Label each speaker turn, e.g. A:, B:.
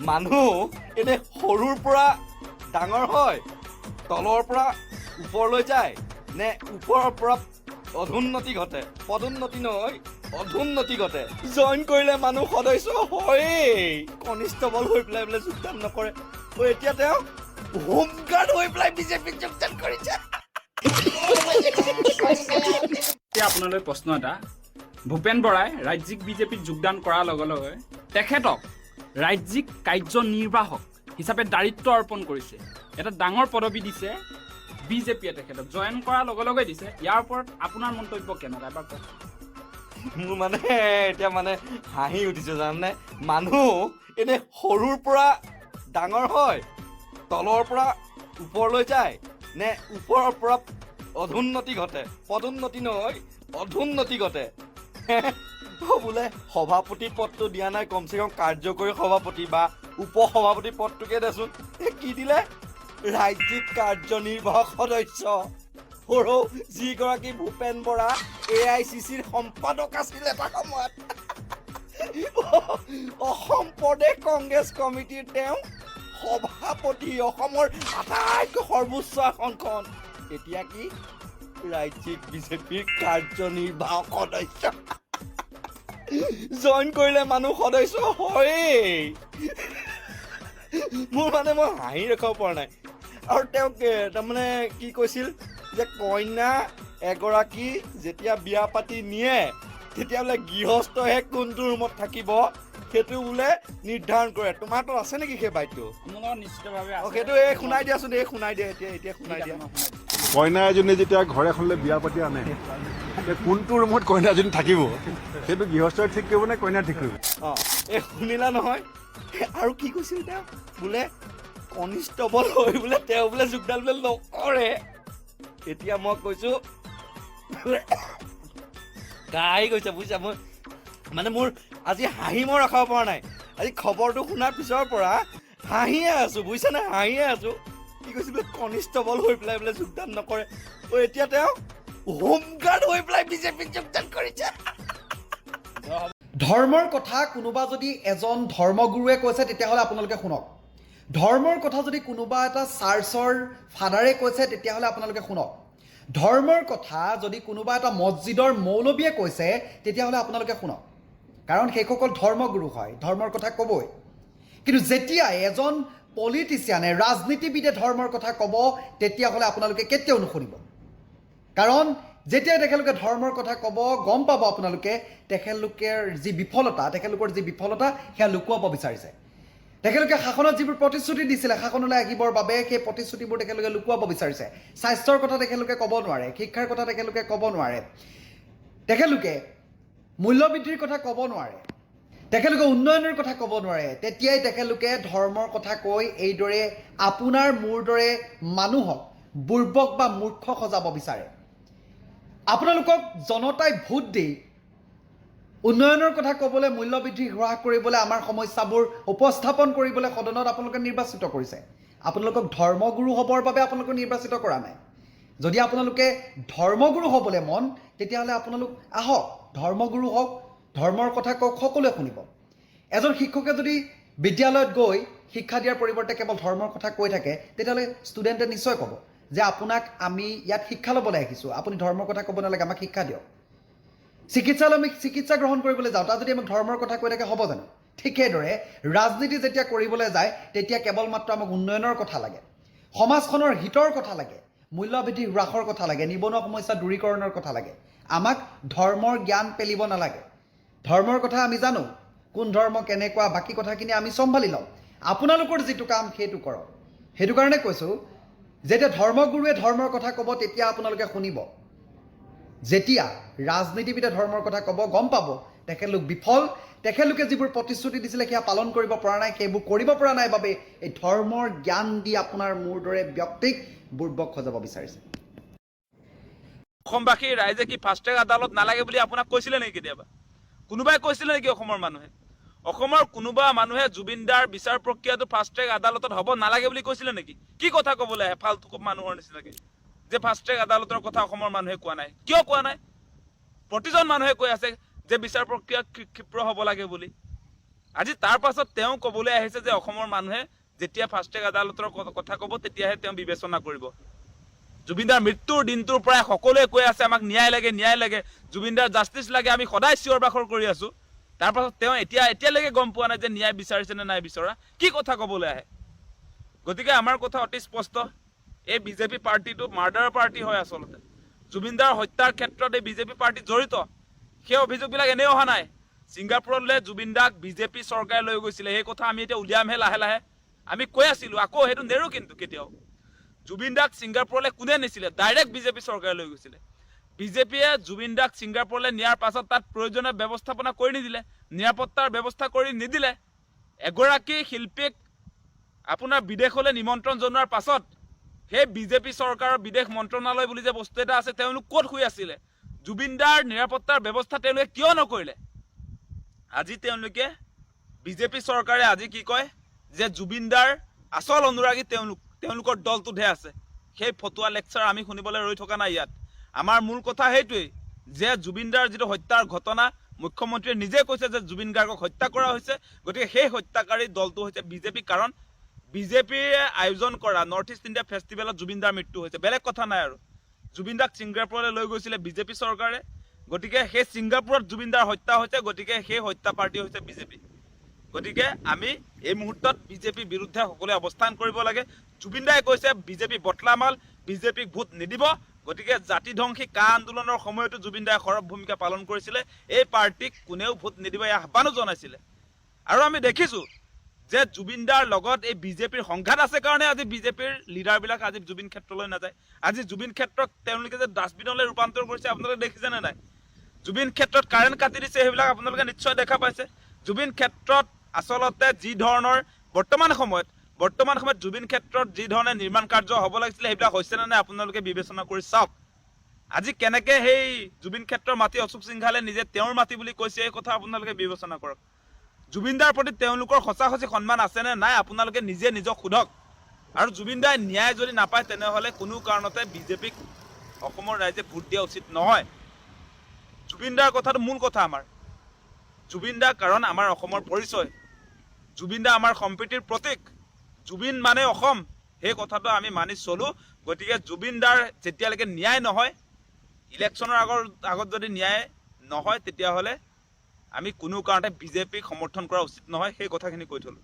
A: মানুহ এনে সৰুৰ পৰা ডাঙৰ হয় তলৰ পৰা ওপৰলৈ যায় নে ওপৰৰ পৰা অধুন্নতি ঘটে পদোন্নতি নহয় অধুন্নতি ঘটে জইন কৰিলে মানুহ সদস্য হয়েই কনিষ্টবল হৈ পেলাই বোলে যোগদান নকৰে এতিয়া তেওঁ হোমগাৰ্ড হৈ পেলাই বিজেপিত যোগদান কৰিছে
B: এতিয়া আপোনালৈ প্ৰশ্ন এটা ভূপেন বৰাই ৰাজ্যিক বিজেপিত যোগদান কৰাৰ লগে লগে তেখেতক ৰাজ্যিক কাৰ্যনিৰ্বাহক হিচাপে দায়িত্ব অৰ্পণ কৰিছে এটা ডাঙৰ পদবী দিছে বিজেপিয়ে তেখেতক জইন কৰাৰ লগে লগে দিছে ইয়াৰ ওপৰত আপোনাৰ মন্তব্য কেনেকুৱা এবাৰ কওক
A: মোৰ মানে এতিয়া মানে হাঁহি উঠিছে জানানে মানুহ এনে সৰুৰ পৰা ডাঙৰ হয় তলৰ পৰা ওপৰলৈ যায় নে ওপৰৰ পৰা অধুন্নতি ঘটে পদোন্নতি নহয় অধুন্নতি ঘটে বোলে সভাপতি পদটো দিয়া নাই কমচে কম কাৰ্যকৰী সভাপতি বা উপ সভাপতি পদটোকে দেচোন কি দিলে ৰাজ্যিক কাৰ্যনিৰ্বাহক সদস্য সৰু যিগৰাকী ভূপেন বৰা AICCৰ সম্পাদক আছিল এটা সময়ত অসম প্ৰদেশ কংগ্ৰেছ কমিটিৰ তেওঁ সভাপতি অসমৰ আটাইতকৈ সৰ্বোচ্চ আসনখন এতিয়া কি ৰাজ্যিক বিজেপিৰ কাৰ্যনিৰ্বাহক সদস্য জইন কৰিলে মানুহ সদস্য হয়েই মোৰ মানে মই হাঁহি ৰখাব পৰা নাই আৰু তেওঁক তাৰমানে কি কৈছিল যে কন্যা এগৰাকী যেতিয়া বিয়া পাতি নিয়ে তেতিয়া বোলে গৃহস্থহে কোনটো ৰুমত থাকিব সেইটো বোলে নিৰ্ধাৰণ কৰে তোমাৰতো আছে নেকি সেই বাইকটো
B: নিশ্চিতভাৱে
A: সেইটো শুনাই দিয়াচোন শুনাই দিয়া এতিয়া শুনাই দিয়া
C: কইনা এজনী যেতিয়া ঘৰ এখনলৈ বিয়া পাতি আনে কোনটো ৰুমত কইনা এজনী থাকিব সেইটো গৃহস্থই ঠিক কৰিব নে কইনা ঠিক কৰিব
A: শুনিলা নহয় আৰু কি কৈছিল তেওঁ বোলে কনিষ্টবল হৈ বোলে তেওঁ বোলে যোগদান বোলে নকৰে এতিয়া মই কৈছো কাই কৈছে বুজিছা মই মানে মোৰ আজি হাঁহি মই ৰখাব পৰা নাই আজি খবৰটো শুনাৰ পিছৰ পৰা হাঁহিয়ে আছো বুজিছানে হাঁহিয়ে আছো কি কৈছে বোলে কনিষ্টবল হৈ পেলাই বোলে যোগদান নকৰে এতিয়া তেওঁ হোমগাৰ্ড হৈ পেলাই বিজেপিত যোগদান কৰিছে
D: ধৰ্মৰ কথা কোনোবা যদি এজন ধৰ্মগুৰুৱে কৈছে তেতিয়াহ'লে আপোনালোকে শুনক ধৰ্মৰ কথা যদি কোনোবা এটা চাৰ্চৰ ফাদাৰে কৈছে তেতিয়াহ'লে আপোনালোকে শুনক ধৰ্মৰ কথা যদি কোনোবা এটা মছজিদৰ মৌলবীয়ে কৈছে তেতিয়াহ'লে আপোনালোকে শুনক কাৰণ সেইসকল ধৰ্মগুৰু হয় ধৰ্মৰ কথা ক'বই কিন্তু যেতিয়া এজন পলিটিচিয়ানে ৰাজনীতিবিদে ধৰ্মৰ কথা ক'ব তেতিয়াহ'লে আপোনালোকে কেতিয়াও নুশুনিব কাৰণ যেতিয়া তেখেতলোকে ধৰ্মৰ কথা ক'ব গম পাব আপোনালোকে তেখেতলোকৰ যি বিফলতা সেয়া লুকুৱাব বিচাৰিছে তেখেতলোকে শাসনত যিবোৰ প্ৰতিশ্ৰুতি দিছিলে শাসনলৈ আহিবৰ বাবে সেই প্ৰতিশ্ৰুতিবোৰ তেখেতলোকে লুকুৱাব বিচাৰিছে স্বাস্থ্যৰ কথা তেখেতলোকে ক'ব নোৱাৰে শিক্ষাৰ কথা তেখেতলোকে ক'ব নোৱাৰে তেখেতলোকে মূল্যবৃদ্ধিৰ কথা ক'ব নোৱাৰে তেখেতলোকে উন্নয়নৰ কথা ক'ব নোৱাৰে তেতিয়াই তেখেতলোকে ধৰ্মৰ কথা কৈ এইদৰে আপোনাৰ মোৰ দৰে মানুহক বুৰ্বক বা মূৰ্খ সজাব বিচাৰে আপোনালোকক জনতাই ভোট দি উন্নয়নৰ কথা ক'বলৈ মূল্যবৃদ্ধি হ্ৰাস কৰিবলৈ আমাৰ সমস্যাবোৰ উপস্থাপন কৰিবলৈ সদনত আপোনালোকে নিৰ্বাচিত কৰিছে আপোনালোকক ধৰ্মগুৰু হ'বৰ বাবে আপোনালোকক নিৰ্বাচিত কৰা নাই যদি আপোনালোকে ধৰ্মগুৰু হ'বলৈ মন তেতিয়াহ'লে আপোনালোক আহক ধৰ্মগুৰু হওক ধৰ্মৰ কথা কওক সকলোৱে শুনিব এজন শিক্ষকে যদি বিদ্যালয়ত গৈ শিক্ষা দিয়াৰ পৰিৱৰ্তে কেৱল ধৰ্মৰ কথা কৈ থাকে তেতিয়াহ'লে ষ্টুডেণ্টে নিশ্চয় ক'ব যে আপোনাক আমি ইয়াত শিক্ষা ল'বলৈ আহিছোঁ আপুনি ধৰ্মৰ কথা ক'ব নালাগে আমাক শিক্ষা দিয়ক চিকিৎসালয় আমি চিকিৎসা গ্ৰহণ কৰিবলৈ যাওঁ তাত যদি আমাক ধৰ্মৰ কথা কৈ থাকে হ'ব জানো ঠিক সেইদৰে ৰাজনীতি যেতিয়া কৰিবলৈ যায় তেতিয়া কেৱল মাত্ৰ আমাক উন্নয়নৰ কথা লাগে সমাজখনৰ হিতৰ কথা লাগে মূল্যবৃদ্ধি হ্ৰাসৰ কথা লাগে নিবনুৱা সমস্যা দূৰীকৰণৰ কথা লাগে আমাক ধৰ্মৰ জ্ঞান পেলিব নালাগে ধৰ্মৰ কথা আমি জানো কোন ধৰ্ম কেনেকুৱা বাকী কথাখিনি আমি চম্ভালি লওঁ আপোনালোকৰ যিটো কাম সেইটো কৰক সেইটো কাৰণে কৈছোঁ যেতিয়া ধৰ্মগুৰুৱে ধৰ্মৰ কথা ক'ব তেতিয়া আপোনালোকে শুনিব যেতিয়া ৰাজনীতিবিদে ধৰ্মৰ কথা ক'ব গম পাব তেখেতলোক বিফল তেখেতলোকে যিবোৰ প্ৰতিশ্ৰুতি দিছিলে সেয়া পালন কৰিব পৰা নাই সেইবোৰ কৰিব পৰা নাই বাবে এই ধৰ্মৰ জ্ঞান দি আপোনাৰ মোৰ দৰে ব্যক্তিক বুৰ্বক সজাব বিচাৰিছে
E: অসমবাসী ৰাইজে কি ফাষ্ট ট্ৰেক আদালত নালাগে বুলি আপোনাক কৈছিলে নেকি কেতিয়াবা কোনোবাই কৈছিলে নেকি অসমৰ মানুহে অসমৰ কোনোবা মানুহে জুবিনদাৰ বিচাৰ প্ৰক্ৰিয়াটো ফাষ্ট ট্ৰেক আদালতত হ'ব নালাগে বুলি কৈছিলে নেকি কি কথা ক'বলৈ আহে ফাল্টু মানুহৰ নিচিনাকে যে ফাষ্ট ট্ৰেক আদালতৰ কথা অসমৰ মানুহে কোৱা নাই কিয় কোৱা নাই প্ৰতিজন মানুহে কৈ আছে যে বিচাৰ প্ৰক্ৰিয়া ক্ষিপ্ৰ হ'ব লাগে বুলি আজি তাৰ পাছত তেওঁ ক'বলৈ আহিছে যে অসমৰ মানুহে যেতিয়া ফাষ্টেগ আদালতৰ কথা ক'ব তেতিয়াহে তেওঁ বিবেচনা কৰিব। জুবিনদাৰ মৃত্যুৰ দিনটোৰ পৰাই সকলোৱে কৈ আছে আমাক ন্যায় লাগে, জুবিনদাৰ জাষ্টিছ লাগে, আমি সদায় চিঞৰ বাখৰ কৰি আছো। তাৰ পাছত তেওঁ এতিয়ালৈকে গম পোৱা নাই যে ন্যায় বিচাৰিছে নে নাই বিচৰা, কি কথা ক'বলৈ আহে। গতিকে আমাৰ কথা অতি স্পষ্ট, এই বিজেপি পাৰ্টিটো মাৰ্ডাৰ পাৰ্টি হয় আচলতে। জুবিনদাৰ হত্যাৰ ক্ষেত্ৰত এই বিজেপি পাৰ্টি জড়িত, সেই অভিযোগবিলাক এনেই অহা নাই। ছিংগাপুৰলৈ জুবিনদাক বিজেপি চৰকাৰে লৈ গৈছিলে, সেই কথা আমি এতিয়া উলিয়ামহে লাহে লাহে। আমি কৈ আছিলো, আকৌ সেইটো নেৰো কিন্তু কেতিয়াও। জুবিনদাক ছিংগাপুৰলৈ কোনে নিছিলে? ডাইৰেক্ট বিজেপি চৰকাৰে লৈ গৈছিলে। বিজেপিয়ে জুবিনদাক ছিংগাপুৰলৈ নিয়াৰ পাছত তাত প্ৰয়োজনীয় ব্যৱস্থাপনা কৰি নিদিলে, নিৰাপত্তাৰ ব্যৱস্থা কৰি নিদিলে। এগৰাকী শিল্পীক আপোনাৰ বিদেশলৈ নিমন্ত্ৰণ জনোৱাৰ পাছত সেই বিজেপি চৰকাৰৰ বিদেশ মন্ত্ৰণালয় বুলি যে বস্তু এটা আছে, তেওঁলোক ক'ত শুই আছিলে? জুবিনদাৰ নিৰাপত্তাৰ ব্যৱস্থা তেওঁলোকে কিয় নকৰিলে? আজি তেওঁলোকে বিজেপি চৰকাৰে আজি কি কয় যে জুবিনদাৰ আচল অনুৰাগী তেওঁলোকৰ দলটোতহে আছে। সেই ফটুৱা লেকচাৰ আমি শুনিবলৈ ৰৈ থকা নাই ইয়াত। আমাৰ মূল কথা সেইটোৱেই যে জুবিনদাৰ যিটো হত্যাৰ ঘটনা, মুখ্যমন্ত্ৰীয়ে নিজে কৈছে যে জুবিন গাৰ্গক হত্যা কৰা হৈছে। গতিকে সেই হত্যাকাৰী দলটো হৈছে বিজেপি, কাৰণ বিজেপিয়ে আয়োজন কৰা নৰ্থ ইষ্ট ইণ্ডিয়া ফেষ্টিভেলত জুবিনদাৰ মৃত্যু হৈছে, বেলেগ কথা নাই আৰু। জুবিনদাক ছিংগাপুৰলৈ লৈ গৈছিলে বিজেপি চৰকাৰে, গতিকে সেই ছিংগাপুৰত জুবিনদাৰ হত্যা হৈছে, গতিকে সেই হত্যা পাৰ্টি হৈছে বিজেপি। গতিকে আমি এই মুহূৰ্তত বিজেপিৰ বিৰুদ্ধে সকলোৱে অৱস্থান কৰিব লাগে। জুবিনদাই কৈছে বিজেপি বটলামাল, বিজেপিক ভোট নিদিব। গতিকে জাতি ধ্বংসী কা আন্দোলনৰ সময়তো জুবিনদাই সৰব ভূমিকা পালন কৰিছিলে, এই পাৰ্টিক কোনেও ভোট নিদিব এই আহ্বানো জনাইছিলে। আৰু আমি দেখিছো যে জুবিনদাৰ লগত এই বিজেপিৰ সংঘাত আছে কাৰণে আজি বিজেপিৰ লিডাৰবিলাক আজি জুবিন ক্ষেত্ৰলৈ নাযায়। আজি জুবিন ক্ষেত্ৰক তেওঁলোকে যে ডাষ্টবিনলৈ ৰূপান্তৰ কৰিছে আপোনালোকে দেখিছেনে নাই? জুবিন ক্ষেত্ৰত কাৰেণ্ট কাটি দিছে, সেইবিলাক আপোনালোকে নিশ্চয় দেখা পাইছে। জুবিন ক্ষেত্ৰত আচলতে যি ধৰণৰ বৰ্তমান সময়ত জুবিন ক্ষেত্ৰত যি ধৰণে নিৰ্মাণ কাৰ্য হ'ব লাগিছিলে সেইবিলাক হৈছে নে নাই আপোনালোকে বিবেচনা কৰি চাওক। আজি কেনেকে সেই জুবিন ক্ষেত্ৰৰ মাটি অশোক সিংঘালে নিজে তেওঁৰ মাটি বুলি কৈছে, এই কথা আপোনালোকে বিবেচনা কৰক। জুবিনদাৰ প্ৰতি তেওঁলোকৰ সঁচা সন্মান আছে নে নাই আপোনালোকে নিজে নিজক সোধক। আৰু জুবিনদাই ন্যায় যদি নাপায় তেনেহ'লে কোনো কাৰণতে বিজেপিক অসমৰ ৰাইজে ভোট দিয়া উচিত নহয়। জুবিনদাৰ কথাটো মূল কথা আমাৰ। জুবিনদা কাৰণ আমাৰ অসমৰ পৰিচয়, জুবিনদা আমাৰ সম্প্ৰীতিৰ প্ৰতীক, জুবিন মানে অসম, সেই কথাটো আমি মানি চলো। গতিকে জুবিনদাৰ যেতিয়ালৈকে ন্যায় নহয়, ইলেকশ্যনৰ আগত যদি ন্যায় নহয় তেতিয়াহ'লে আমি কোনো কাৰণতে বিজেপিক সমৰ্থন কৰা উচিত নহয়, সেই কথাখিনি কৈ থলো।